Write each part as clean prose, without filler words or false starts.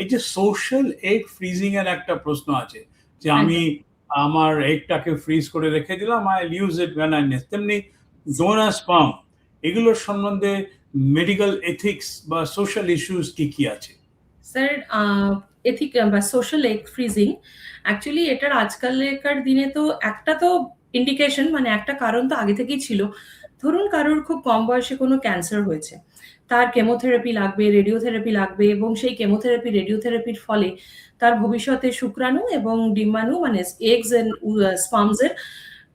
এই যে social egg freezing এর একটা প্রশ্ন আছে যে আমি একদম আমার এগটাকে ফ্রিজ করে রেখে দিলাম, I use it when I next. তেমনি ডোনার স্পার্ম, এগুলোর সম্বন্ধে মেডিকেল এথিক্স বা সোশ্যাল ইস্যুস কি কি আছে? স্যার, এথিক বা সোশ্যাল এগ ফ্রিজিং অ্যাকচুয়ালি এটার আজকালকার দিনে তো একটা তো ইন্ডিকেশন, মানে একটা কারণ তো আগে থেকেই ছিল। ধরুন কারোর খুব কম বয়সে কোনো ক্যান্সার হয়েছে, তার কেমোথেরাপি লাগবে, রেডিওথেরাপি লাগবে, এবং সেই কেমোথেরাপি রেডিওথেরাপির ফলে তার ভবিষ্যতে শুক্রাণু এবং ডিম্বাণু মানে এগস এন্ড স্পার্মস এর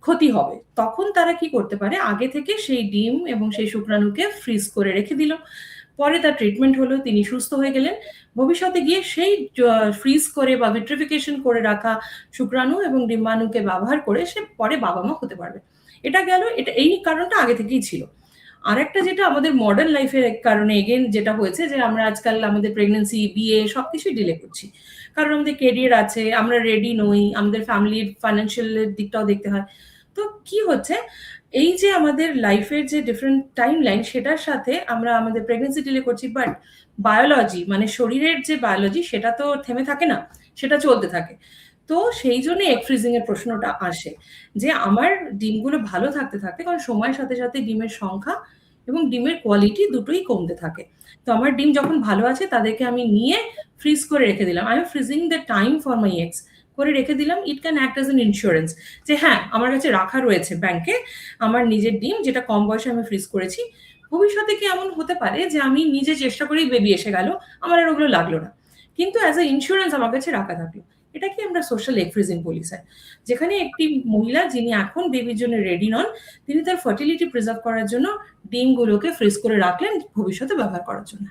ক্ষতি হবে। তখন তারা কি করতে পারে, আগে থেকে সেই ডিম এবং সেই শুক্রাণুকে ফ্রিজ করে রেখে দিল। পরে তার ট্রিটমেন্ট হলো, তিনি সুস্থ হয়ে গেলেন। ভবিষ্যতে গিয়ে সেই ফ্রিজ করে বা ভিট্রিফিকেশন করে রাখা শুক্রাণু এবং ডিম্বাণুকে ব্যবহার করে সে পরে বাবা মা হতে পারবে। এটা গেল, এটা এই কারণটা আগে থেকেই ছিল। আরেকটা যেটা আমাদের মডার্ন লাইফের কারণে এগেন যেটা হয়েছে, যে আমরা আজকাল আমাদের প্রেগনেন্সি, বিয়ে সবকিছুই ডিলে করছি, কারণ আমাদের কেরিয়ার আছে, আমরা রেডি নই, আমাদের ফ্যামিলির ফাইন্যান্সিয়াল দিকটাও দেখতে হয়। তো কি হচ্ছে, এই যে আমাদের লাইফের যে ডিফারেন্ট টাইম লাইন, সেটার সাথে আমরা আমাদের প্রেগনেন্সি ডিলে করছি, বাট বায়োলজি মানে শরীরের যে বায়োলজি সেটা তো থেমে থাকে না, সেটা চলতে থাকে। তো সেই জন্য এগ ফ্রিজিং এর প্রশ্নটা আসে, যে আমার ডিমগুলো ভালো থাকতে থাকতে, কারণ সময়ের সাথে সাথে ডিমের সংখ্যা এবং ডিমের কোয়ালিটি দুটোই কমতে থাকে। তো আমার ডিম যখন ভালো আছে তাদেরকে আমি নিয়ে ফ্রিজ করে রেখে দিলাম, I am freezing the time for my eggs করে রেখে দিলাম। It can act as an insurance, যে হ্যাঁ আমার কাছে রাখা রয়েছে ব্যাংকে আমার নিজের ডিম, যেটা কম বয়সে আমি ফ্রিজ করেছি। ভবিষ্যতে কি এমন হতে পারে যে আমি নিজে চেষ্টা করেই বেবি এসে গেল, আমার আর ওগুলো লাগলো না, কিন্তু অ্যাজ এ ইন্স্যুরেন্স আমার কাছে রাখা থাকলো। এটাকে আমরা সোশ্যাল এগ ফ্রিজিং বলি স্যার। যেখানে একটি মহিলা যিনি এখন বেবির জন্য রেডি নন, তিনি তার ফার্টিলিটি প্রিজার্ভ করার জন্য ডিমগুলোকে ফ্রিজ করে রাখলেন ভবিষ্যতে ব্যবহার করার জন্য।